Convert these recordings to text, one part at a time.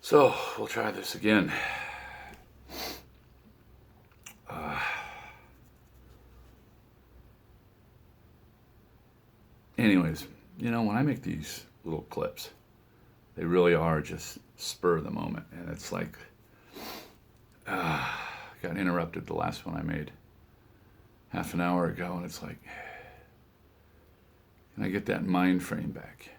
So we'll try this again. Anyways, when I make these little clips, they really are just spur of the moment. And it's like, got interrupted the last one I made half an hour ago. And it's like, can I get that mind frame back?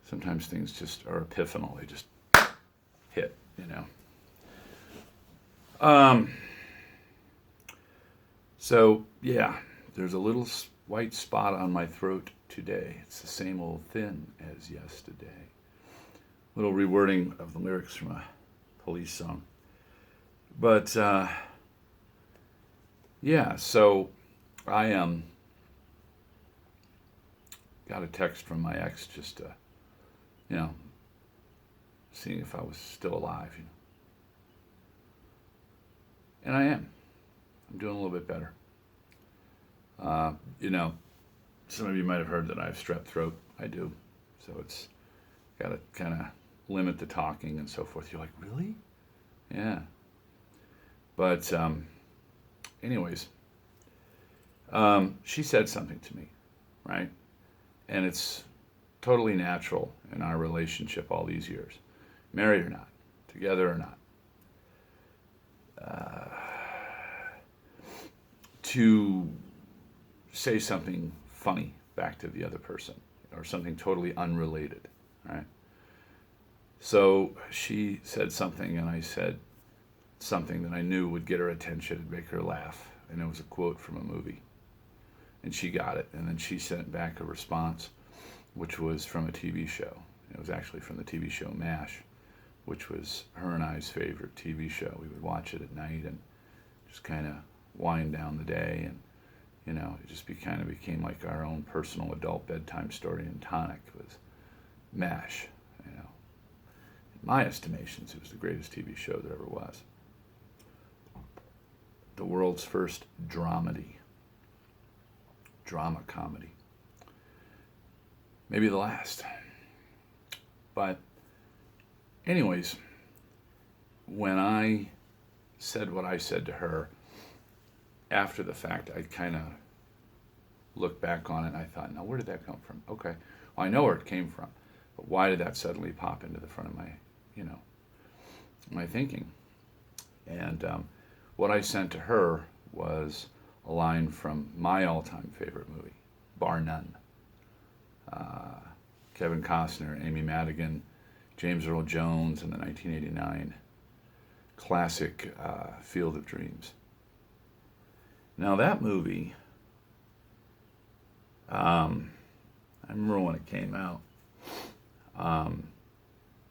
Sometimes things just are epiphanal. They just hit. So, yeah, there's a little white spot on my throat today. It's the same old thin as yesterday. Little rewording of the lyrics from a Police song. But, yeah, so I got a text from my ex just seeing if I was still alive. And I am. I'm doing a little bit better. Some of you might have heard that I have strep throat. I do. So it's got to kind of limit the talking and so forth. You're like, really? Yeah. But anyways, she said something to me, right? And it's totally natural in our relationship all these years, married or not, together or not, to say something funny back to the other person or something totally unrelated, right? So she said something and I said something that I knew would get her attention and make her laugh. And it was a quote from a movie. And she got it. And then she sent back a response, which was from a TV show. It was actually from the TV show MASH, which was her and I's favorite TV show. We would watch it at night and just kind of wind down the day. And, it just kind of became like our own personal adult bedtime story and tonic was MASH. In my estimations, it was the greatest TV show there ever was. The world's first drama comedy. Maybe the last. But anyways, when I said what I said to her, after the fact, I kind of looked back on it and I thought, now where did that come from? Okay, well, I know where it came from, but why did that suddenly pop into the front of my, my thinking? And what I sent to her was a line from my all-time favorite movie, bar none. Kevin Costner, Amy Madigan, James Earl Jones in the 1989 classic Field of Dreams. Now that movie, I remember when it came out,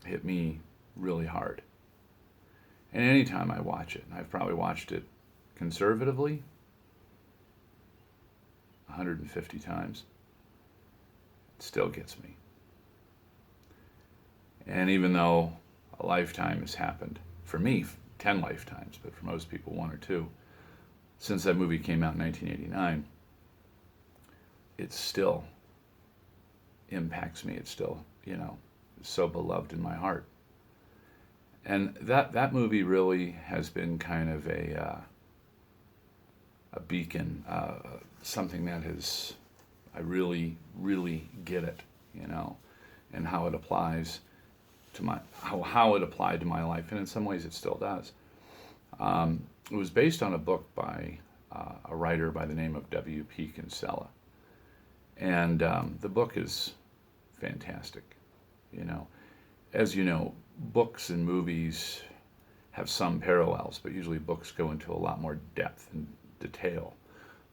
hit me really hard. And anytime I watch it, and I've probably watched it conservatively 150 times, it still gets me. And even though a lifetime has happened, for me, 10 lifetimes, but for most people, 1 or 2, since that movie came out in 1989, it still impacts me. It's still, so beloved in my heart. And that movie really has been kind of a beacon, something that I really, really get it, and how it applies to how it applied to my life, and in some ways it still does. It was based on a book by a writer by the name of W.P. Kinsella. And the book is fantastic. As you know, books and movies have some parallels, but usually books go into a lot more depth and detail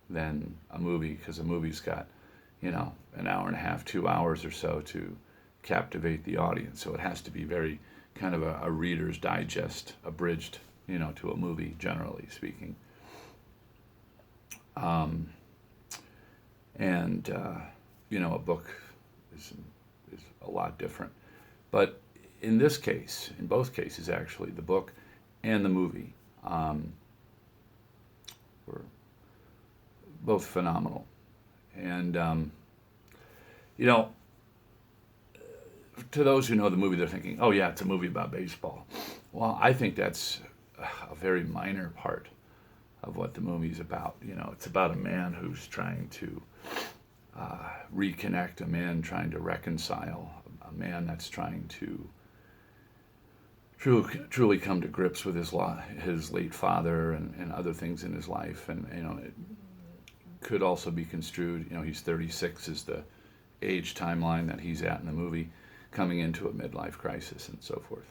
than a movie, because a movie's got, an hour and a half, 2 hours or so to captivate the audience. So it has to be very kind of a Reader's Digest, abridged, to a movie, generally speaking. A book is a lot different. But in this case, in both cases actually, the book and the movie were both phenomenal. And, to those who know the movie, they're thinking, oh yeah, it's a movie about baseball. Well, I think that's a very minor part of what the movie's about. It's about a man who's trying to reconnect, a man trying to reconcile, a man that's trying to truly come to grips with his late father and other things in his life. And it could also be construed, he's 36 is the age timeline that he's at in the movie, coming into a midlife crisis and so forth.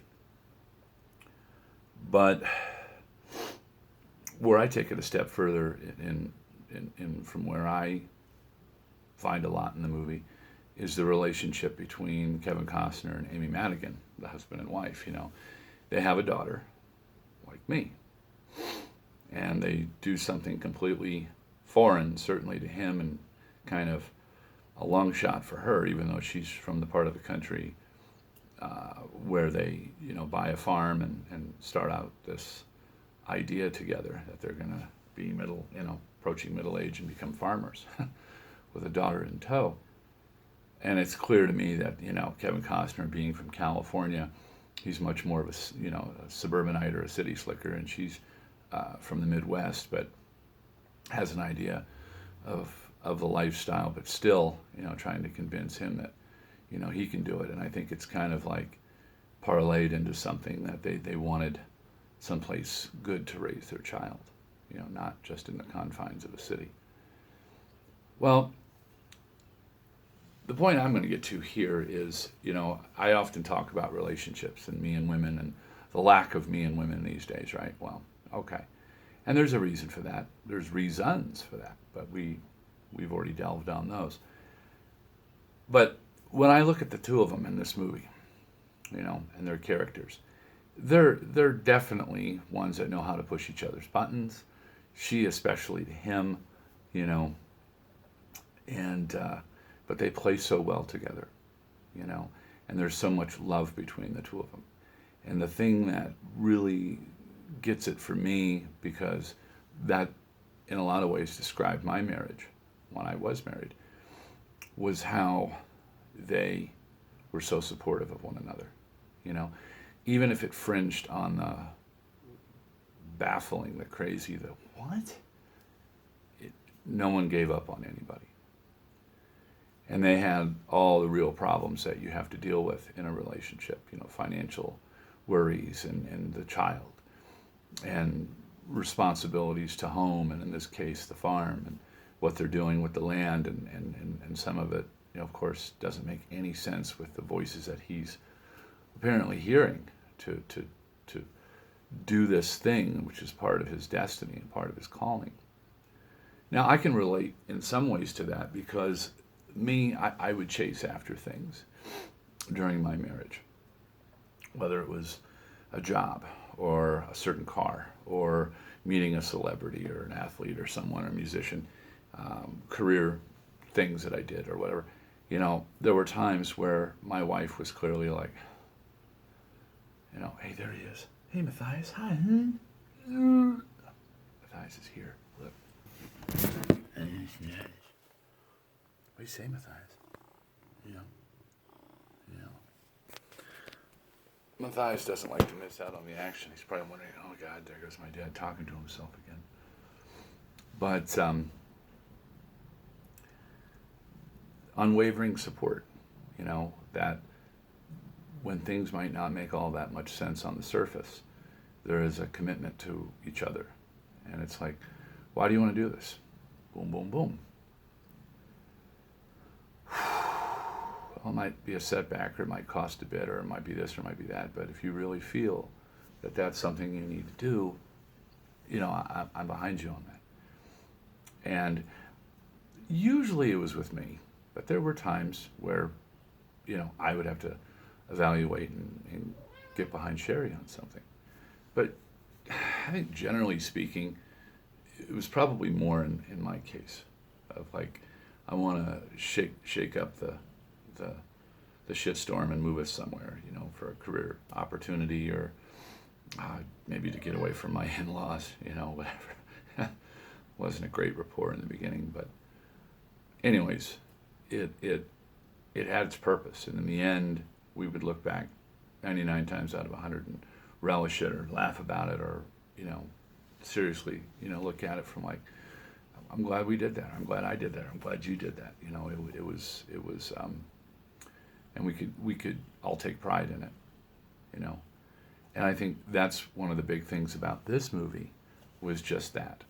But where I take it a step further in from where I find a lot in the movie is the relationship between Kevin Costner and Amy Madigan, the husband and wife. They have a daughter, like me, and they do something completely foreign, certainly to him, and kind of a long shot for her, even though she's from the part of the country where they, buy a farm and start out this idea together that they're going to be approaching middle age and become farmers with a daughter in tow. And it's clear to me that, Kevin Costner, being from California, he's much more of a suburbanite or a city slicker, and she's from the Midwest, but has an idea of the lifestyle, but still, trying to convince him that, he can do it. And I think it's kind of like parlayed into something that they wanted someplace good to raise their child, not just in the confines of a city. Well, the point I'm going to get to here is, I often talk about relationships and me and women and the lack of me and women these days, right? Well, okay. And there's a reason for that. There's reasons for that, but we've already delved on those. But when I look at the two of them in this movie, and their characters, they're definitely ones that know how to push each other's buttons. She especially to him, and but they play so well together, and there's so much love between the two of them. And the thing that really gets it for me, because that in a lot of ways described my marriage when I was married, was how they were so supportive of one another. Even if it fringed on the baffling, the crazy, the what? No one gave up on anybody. And they had all the real problems that you have to deal with in a relationship, financial worries and the child, and responsibilities to home, and in this case, the farm, and what they're doing with the land, and some of it, of course, doesn't make any sense with the voices that he's apparently hearing to do this thing, which is part of his destiny and part of his calling. Now, I can relate in some ways to that, because I would chase after things during my marriage, whether it was a job or a certain car or meeting a celebrity or an athlete or someone or a musician, career things that I did or whatever. There were times where my wife was clearly like, hey, there he is. Hey, Matthias. Hi. Matthias is here. Look. What do you say, Matthias? Matthias doesn't like to miss out on the action. He's probably wondering, oh God, there goes my dad talking to himself again. But unwavering support, that when things might not make all that much sense on the surface, there is a commitment to each other. And it's like, why do you want to do this? Boom, boom, boom. Well, it might be a setback, or it might cost a bit, or it might be this, or it might be that. But if you really feel that that's something you need to do, I'm behind you on that. And usually it was with me, but there were times where, I would have to evaluate and get behind Sherry on something. But I think generally speaking, it was probably more in my case of like, I want to shake up the shitstorm and move us somewhere, for a career opportunity, or maybe to get away from my in-laws, whatever. Wasn't a great rapport in the beginning, but anyways, it had its purpose, and in the end, we would look back 99 times out of 100 and relish it or laugh about it or, seriously, look at it from like, I'm glad we did that. I'm glad I did that. I'm glad you did that. It was, and we could all take pride in it. And I think that's one of the big things about this movie was just that,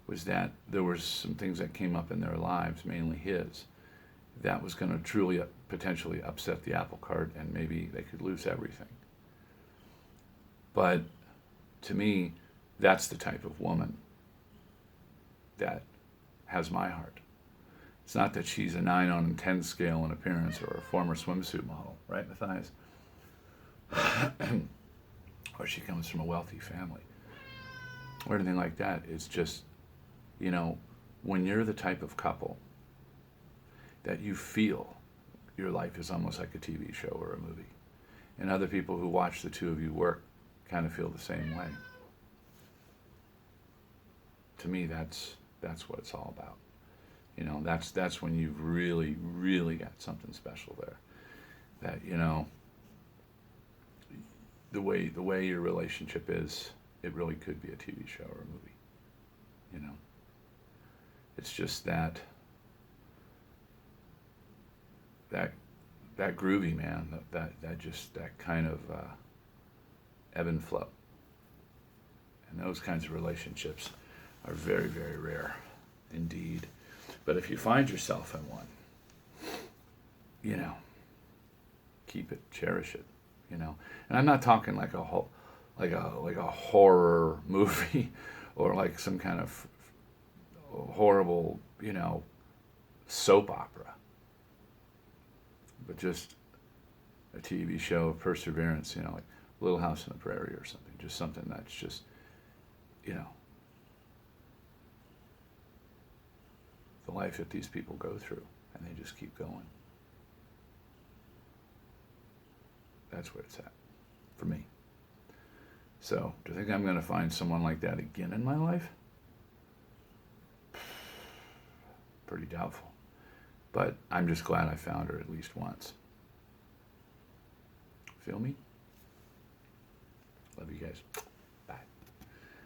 was that there were some things that came up in their lives, mainly his, that was going to truly potentially upset the apple cart and maybe they could lose everything. But to me, that's the type of woman that has my heart. It's not that she's a 9 on a 10 scale in appearance or a former swimsuit model, right, Matthias? Or she comes from a wealthy family or anything like that. It's just, when you're the type of couple that you feel your life is almost like a TV show or a movie, and other people who watch the two of you work kind of feel the same way. To me, that's what it's all about. That's when you've really, really got something special there. That, the way your relationship is, it really could be a TV show or a movie. It's just that groovy, man. That kind of ebb and flow. And those kinds of relationships are very, very rare indeed. But if you find yourself in one, keep it, cherish it, And I'm not talking like a horror movie or like some kind of horrible, soap opera, but just a TV show of perseverance, like Little House on the Prairie or something, just something that's just, the life that these people go through, and they just keep going. That's where it's at, for me. So, do you think I'm going to find someone like that again in my life? Pretty doubtful. But I'm just glad I found her at least once. Feel me? Love you guys. Bye.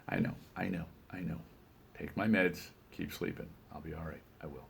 I know. Take my meds. Keep sleeping. I'll be all right. I will.